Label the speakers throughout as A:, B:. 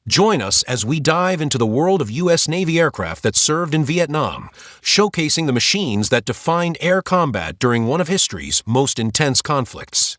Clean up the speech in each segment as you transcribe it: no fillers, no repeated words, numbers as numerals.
A: Join us as we dive into the world of U.S. Navy aircraft that served in Vietnam, showcasing the machines that defined air combat during one of history's most intense conflicts.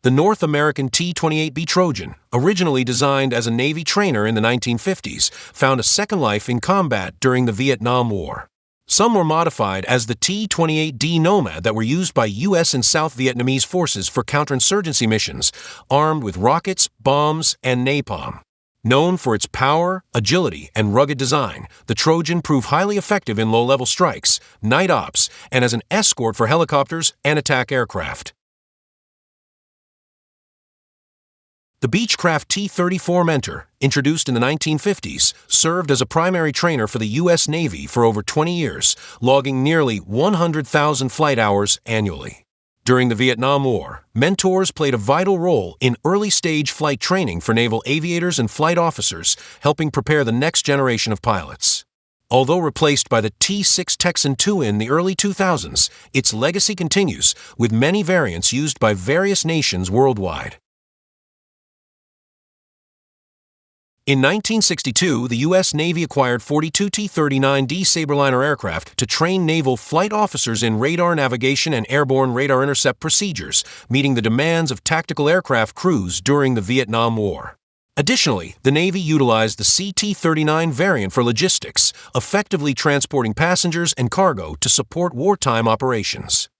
A: The North American T-28B Trojan, originally designed as a Navy trainer in the 1950s, found a second life in combat during the Vietnam War. Some were modified as the T-28D Nomad that were used by U.S. and South Vietnamese forces for counterinsurgency missions, armed with rockets, bombs, and napalm. Known for its power, agility, and rugged design, the Trojan proved highly effective in low-level strikes, night ops, and as an escort for helicopters and attack aircraft. The Beechcraft T-34 Mentor, introduced in the 1950s, served as a primary trainer for the U.S. Navy for over 20 years, logging nearly 100,000 flight hours annually. During the Vietnam War, mentors played a vital role in early-stage flight training for naval aviators and flight officers, helping prepare the next generation of pilots. Although replaced by the T-6 Texan II in the early 2000s, its legacy continues, with many variants used by various nations worldwide. In 1962, the U.S. Navy acquired 42 T-39D Sabreliner aircraft to train naval flight officers in radar navigation and airborne radar intercept procedures, meeting the demands of tactical aircraft crews during the Vietnam War. Additionally, the Navy utilized the CT-39 variant for logistics, effectively transporting passengers and cargo to support wartime operations.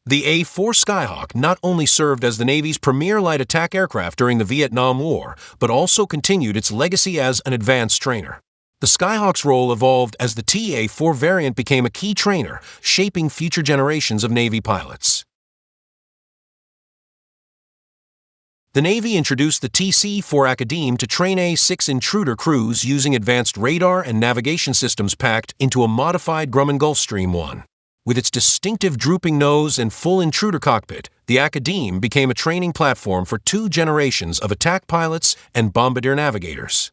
A: The A-4 Skyhawk not only served as the Navy's premier light attack aircraft during the Vietnam War, but also continued its legacy as an advanced trainer. The Skyhawk's role evolved as the TA-4 variant became a key trainer, shaping future generations of Navy pilots. The Navy introduced the TC-4 Academe to train A-6 intruder crews using advanced radar and navigation systems packed into a modified Grumman Gulfstream 1. With its distinctive drooping nose and full intruder cockpit, the Academe became a training platform for two generations of attack pilots and bombardier navigators.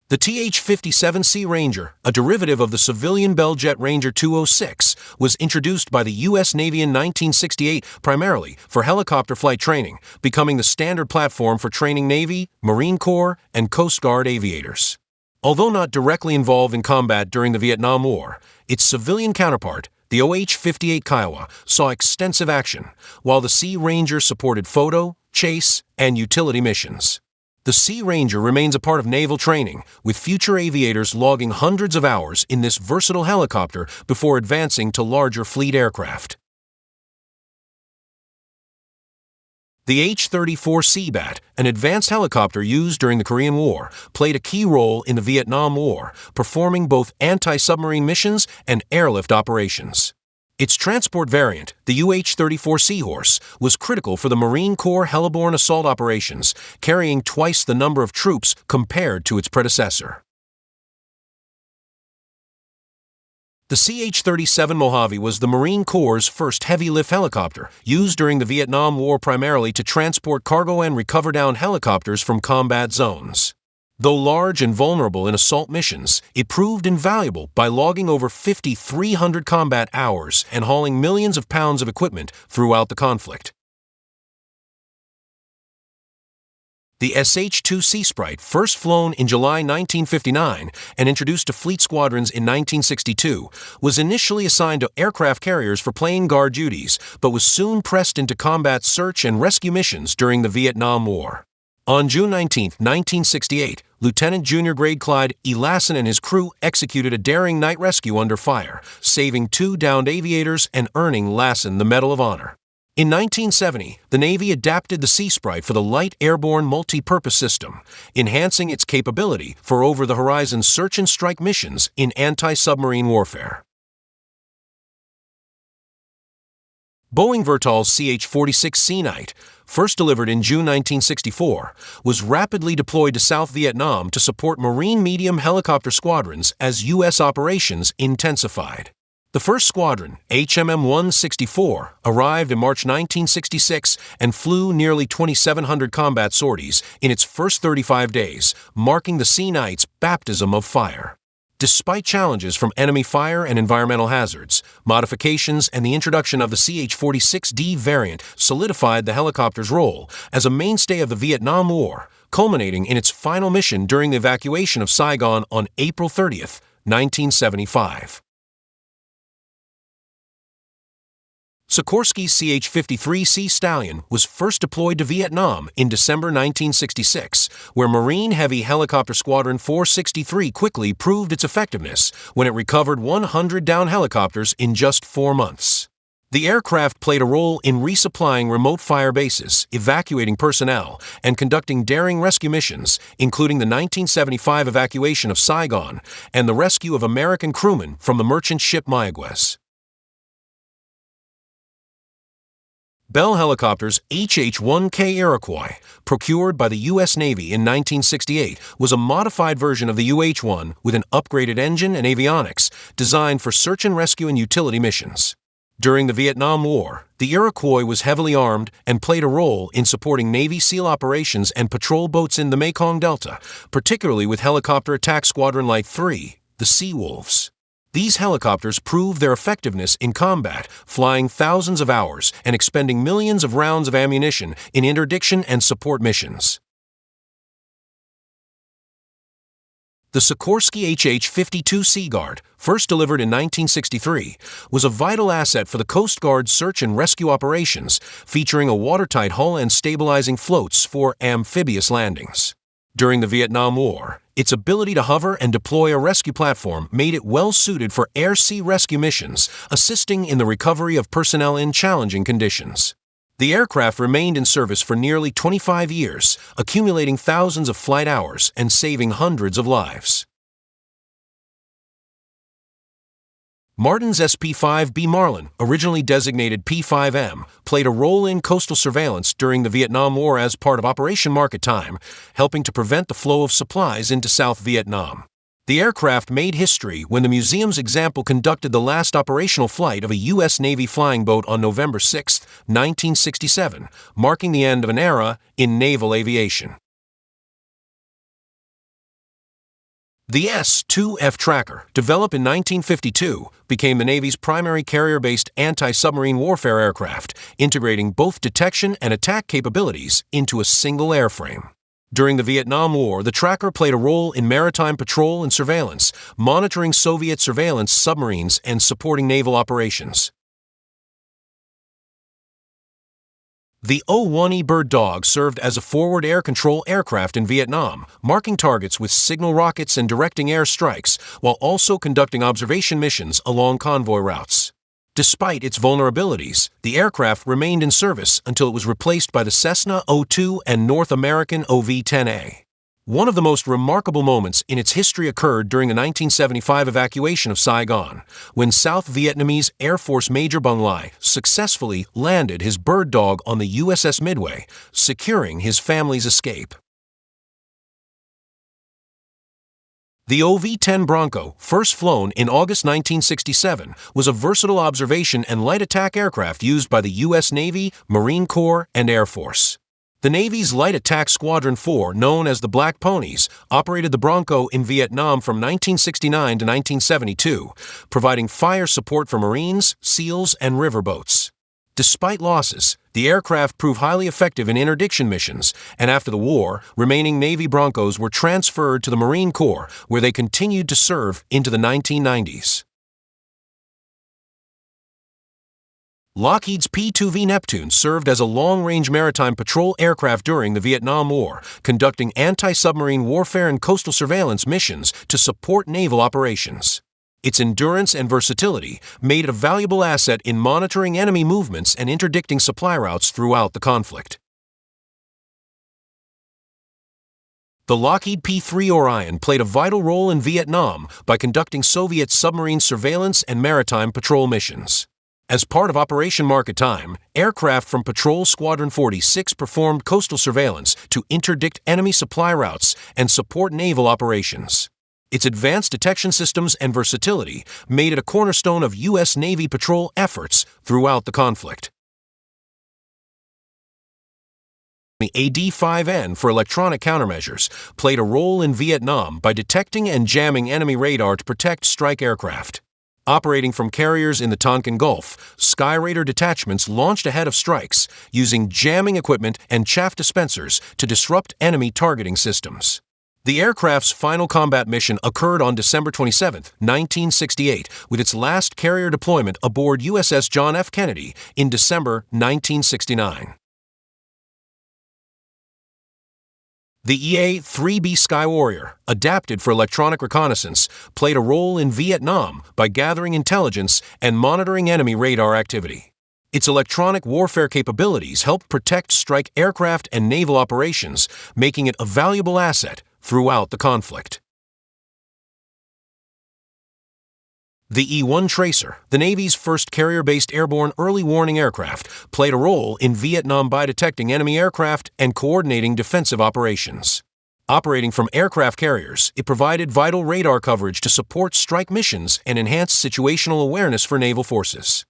A: The TH-57 Sea Ranger, a derivative of the civilian Bell Jet Ranger 206, was introduced by the U.S. Navy in 1968 primarily for helicopter flight training, becoming the standard platform for training Navy, Marine Corps, and Coast Guard aviators. Although not directly involved in combat during the Vietnam War, its civilian counterpart, the OH-58 Kiowa, saw extensive action, while the Sea Ranger supported photo, chase, and utility missions. The Sea Ranger remains a part of naval training, with future aviators logging hundreds of hours in this versatile helicopter before advancing to larger fleet aircraft. The H-34 Seabat, an advanced helicopter used during the Korean War, played a key role in the Vietnam War, performing both anti-submarine missions and airlift operations. Its transport variant, the UH-34 Seahorse, was critical for the Marine Corps heliborne assault operations, carrying twice the number of troops compared to its predecessor. The CH-37 Mojave was the Marine Corps' first heavy-lift helicopter, used during the Vietnam War primarily to transport cargo and recover downed helicopters from combat zones. Though large and vulnerable in assault missions, it proved invaluable by logging over 5,300 combat hours and hauling millions of pounds of equipment throughout the conflict. The SH-2 Sea Sprite, first flown in July 1959 and introduced to fleet squadrons in 1962, was initially assigned to aircraft carriers for plane guard duties, but was soon pressed into combat search and rescue missions during the Vietnam War. On June 19, 1968, Lieutenant Junior Grade Clyde E. Lassen and his crew executed a daring night rescue under fire, saving 2 downed aviators and earning Lassen the Medal of Honor. In 1970, the Navy adapted the Sea Sprite for the Light Airborne Multi-Purpose System, enhancing its capability for over-the-horizon search and strike missions in anti-submarine warfare. Boeing Vertol's CH-46 Sea Knight, first delivered in June 1964, was rapidly deployed to South Vietnam to support Marine medium helicopter squadrons as U.S. operations intensified. The first squadron, HMM-164, arrived in March 1966 and flew nearly 2,700 combat sorties in its first 35 days, marking the Sea Knight's baptism of fire. Despite challenges from enemy fire and environmental hazards, modifications and the introduction of the CH-46D variant solidified the helicopter's role as a mainstay of the Vietnam War, culminating in its final mission during the evacuation of Saigon on April 30, 1975. Sikorsky's CH-53C Stallion was first deployed to Vietnam in December 1966, where Marine Heavy Helicopter Squadron 463 quickly proved its effectiveness when it recovered 100 downed helicopters in just 4 months. The aircraft played a role in resupplying remote fire bases, evacuating personnel, and conducting daring rescue missions, including the 1975 evacuation of Saigon and the rescue of American crewmen from the merchant ship Mayaguez. Bell Helicopter's HH-1K Iroquois, procured by the U.S. Navy in 1968, was a modified version of the UH-1 with an upgraded engine and avionics designed for search and rescue and utility missions. During the Vietnam War, the Iroquois was heavily armed and played a role in supporting Navy SEAL operations and patrol boats in the Mekong Delta, particularly with Helicopter Attack Squadron Light 3, the Sea Wolves. These helicopters proved their effectiveness in combat, flying thousands of hours and expending millions of rounds of ammunition in interdiction and support missions. The Sikorsky HH-52 Sea Guard, first delivered in 1963, was a vital asset for the Coast Guard's search and rescue operations, featuring a watertight hull and stabilizing floats for amphibious landings. During the Vietnam War, its ability to hover and deploy a rescue platform made it well-suited for air-sea rescue missions, assisting in the recovery of personnel in challenging conditions. The aircraft remained in service for nearly 25 years, accumulating thousands of flight hours and saving hundreds of lives. Martin's SP-5B Marlin, originally designated P-5M, played a role in coastal surveillance during the Vietnam War as part of Operation Market Time, helping to prevent the flow of supplies into South Vietnam. The aircraft made history when the museum's example conducted the last operational flight of a U.S. Navy flying boat on November 6, 1967, marking the end of an era in naval aviation. The S-2F Tracker, developed in 1952, became the Navy's primary carrier-based anti-submarine warfare aircraft, integrating both detection and attack capabilities into a single airframe. During the Vietnam War, the Tracker played a role in maritime patrol and surveillance, monitoring Soviet surveillance submarines and supporting naval operations. The O-1E Bird Dog served as a forward air control aircraft in Vietnam, marking targets with signal rockets and directing air strikes, while also conducting observation missions along convoy routes. Despite its vulnerabilities, the aircraft remained in service until it was replaced by the Cessna O-2 and North American OV-10A. One of the most remarkable moments in its history occurred during the 1975 evacuation of Saigon, when South Vietnamese Air Force Major Bung Lai successfully landed his Bird Dog on the USS Midway, securing his family's escape. The OV-10 Bronco, first flown in August 1967, was a versatile observation and light attack aircraft used by the U.S. Navy, Marine Corps, and Air Force. The Navy's Light Attack Squadron 4, known as the Black Ponies, operated the Bronco in Vietnam from 1969 to 1972, providing fire support for Marines, SEALs, and riverboats. Despite losses, the aircraft proved highly effective in interdiction missions, and after the war, remaining Navy Broncos were transferred to the Marine Corps, where they continued to serve into the 1990s. Lockheed's P-2V Neptune served as a long-range maritime patrol aircraft during the Vietnam War, conducting anti-submarine warfare and coastal surveillance missions to support naval operations. Its endurance and versatility made it a valuable asset in monitoring enemy movements and interdicting supply routes throughout the conflict. The Lockheed P-3 Orion played a vital role in Vietnam by conducting Soviet submarine surveillance and maritime patrol missions. As part of Operation Market Time, aircraft from Patrol Squadron 46 performed coastal surveillance to interdict enemy supply routes and support naval operations. Its advanced detection systems and versatility made it a cornerstone of U.S. Navy patrol efforts throughout the conflict. The AD-5N for electronic countermeasures played a role in Vietnam by detecting and jamming enemy radar to protect strike aircraft. Operating from carriers in the Tonkin Gulf, Skyraider detachments launched ahead of strikes, using jamming equipment and chaff dispensers to disrupt enemy targeting systems. The aircraft's final combat mission occurred on December 27, 1968, with its last carrier deployment aboard USS John F. Kennedy in December 1969. The EA-3B Skywarrior, adapted for electronic reconnaissance, played a role in Vietnam by gathering intelligence and monitoring enemy radar activity. Its electronic warfare capabilities helped protect strike aircraft and naval operations, making it a valuable asset throughout the conflict. The E-1 Tracer, the Navy's first carrier-based airborne early warning aircraft, played a role in Vietnam by detecting enemy aircraft and coordinating defensive operations. Operating from aircraft carriers, it provided vital radar coverage to support strike missions and enhance situational awareness for naval forces.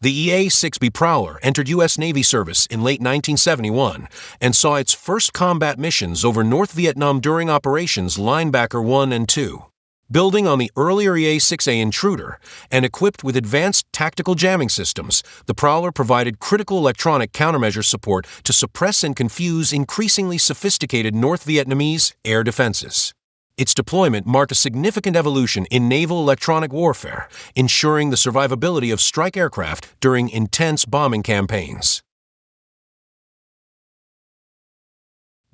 A: The EA-6B Prowler entered U.S. Navy service in late 1971 and saw its first combat missions over North Vietnam during Operations Linebacker 1 and 2. Building on the earlier EA-6A Intruder and equipped with advanced tactical jamming systems, the Prowler provided critical electronic countermeasure support to suppress and confuse increasingly sophisticated North Vietnamese air defenses. Its deployment marked a significant evolution in naval electronic warfare, ensuring the survivability of strike aircraft during intense bombing campaigns.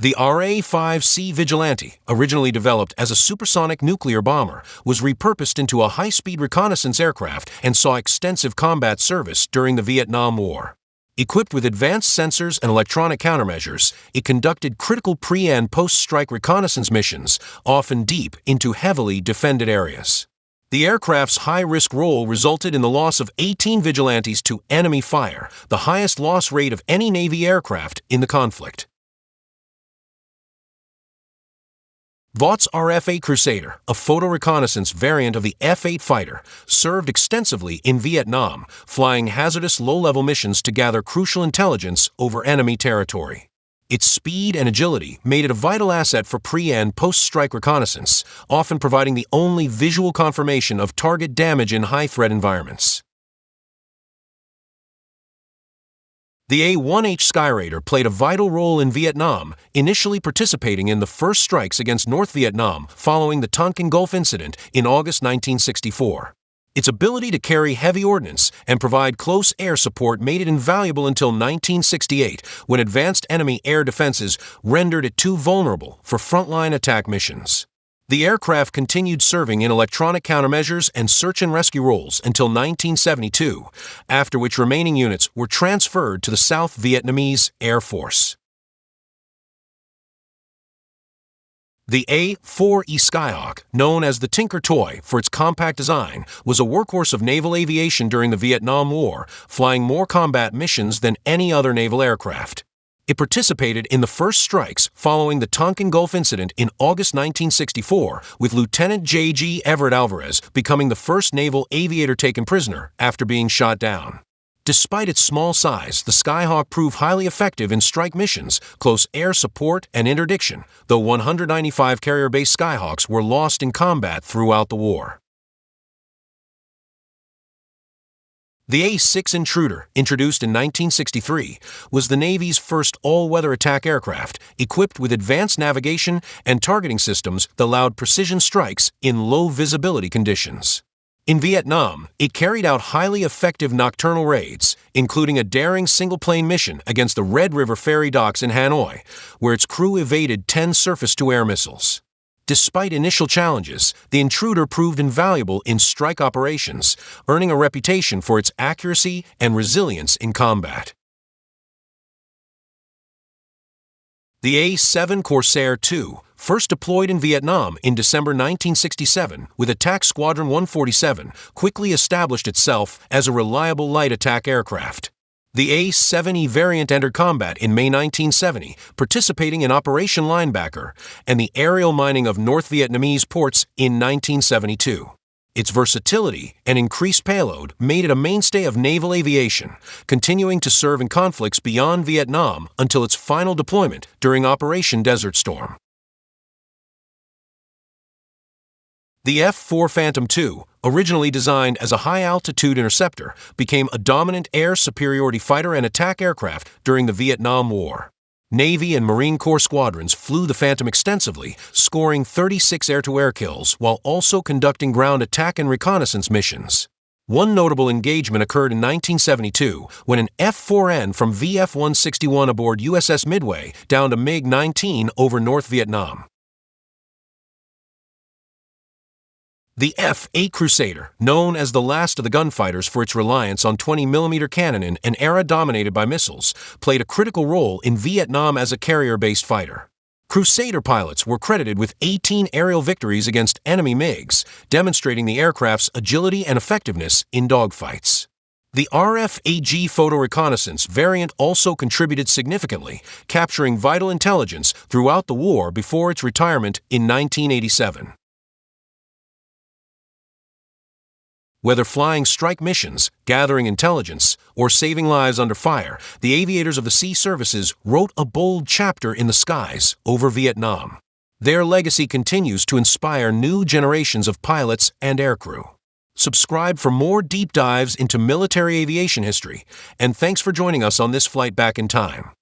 A: The RA-5C Vigilante, originally developed as a supersonic nuclear bomber, was repurposed into a high-speed reconnaissance aircraft and saw extensive combat service during the Vietnam War. Equipped with advanced sensors and electronic countermeasures, it conducted critical pre- and post-strike reconnaissance missions, often deep into heavily defended areas. The aircraft's high-risk role resulted in the loss of 18 vigilantes to enemy fire, the highest loss rate of any Navy aircraft in the conflict. Vaught's RF-8 Crusader, a photo-reconnaissance variant of the F-8 fighter, served extensively in Vietnam, flying hazardous low-level missions to gather crucial intelligence over enemy territory. Its speed and agility made it a vital asset for pre- and post-strike reconnaissance, often providing the only visual confirmation of target damage in high-threat environments. The A-1H Skyraider played a vital role in Vietnam, initially participating in the first strikes against North Vietnam following the Tonkin Gulf incident in August 1964. Its ability to carry heavy ordnance and provide close air support made it invaluable until 1968, when advanced enemy air defenses rendered it too vulnerable for frontline attack missions. The aircraft continued serving in electronic countermeasures and search and rescue roles until 1972, after which remaining units were transferred to the South Vietnamese Air Force. The A-4E Skyhawk, known as the Tinker Toy for its compact design, was a workhorse of naval aviation during the Vietnam War, flying more combat missions than any other naval aircraft. It participated in the first strikes following the Tonkin Gulf incident in August 1964, with Lieutenant J.G. Everett Alvarez becoming the first naval aviator taken prisoner after being shot down. Despite its small size, the Skyhawk proved highly effective in strike missions, close air support, and interdiction, though 195 carrier-based Skyhawks were lost in combat throughout the war. The A-6 Intruder, introduced in 1963, was the Navy's first all-weather attack aircraft, equipped with advanced navigation and targeting systems that allowed precision strikes in low-visibility conditions. In Vietnam, it carried out highly effective nocturnal raids, including a daring single-plane mission against the Red River ferry docks in Hanoi, where its crew evaded 10 surface-to-air missiles. Despite initial challenges, the Intruder proved invaluable in strike operations, earning a reputation for its accuracy and resilience in combat. The A-7 Corsair II, first deployed in Vietnam in December 1967 with Attack Squadron 147, quickly established itself as a reliable light attack aircraft. The A-7E variant entered combat in May 1970, participating in Operation Linebacker and the aerial mining of North Vietnamese ports in 1972. Its versatility and increased payload made it a mainstay of naval aviation, continuing to serve in conflicts beyond Vietnam until its final deployment during Operation Desert Storm. The F-4 Phantom II, originally designed as a high-altitude interceptor, became a dominant air superiority fighter and attack aircraft during the Vietnam War. Navy and Marine Corps squadrons flew the Phantom extensively, scoring 36 air-to-air kills while also conducting ground attack and reconnaissance missions. One notable engagement occurred in 1972 when an F-4N from VF-161 aboard USS Midway downed a MiG-19 over North Vietnam. The F-8 Crusader, known as the last of the gunfighters for its reliance on 20mm cannon in an era dominated by missiles, played a critical role in Vietnam as a carrier-based fighter. Crusader pilots were credited with 18 aerial victories against enemy MiGs, demonstrating the aircraft's agility and effectiveness in dogfights. The RF-AG photo reconnaissance variant also contributed significantly, capturing vital intelligence throughout the war before its retirement in 1987. Whether flying strike missions, gathering intelligence, or saving lives under fire, the aviators of the sea services wrote a bold chapter in the skies over Vietnam. Their legacy continues to inspire new generations of pilots and aircrew. Subscribe for more deep dives into military aviation history, and thanks for joining us on this flight back in time.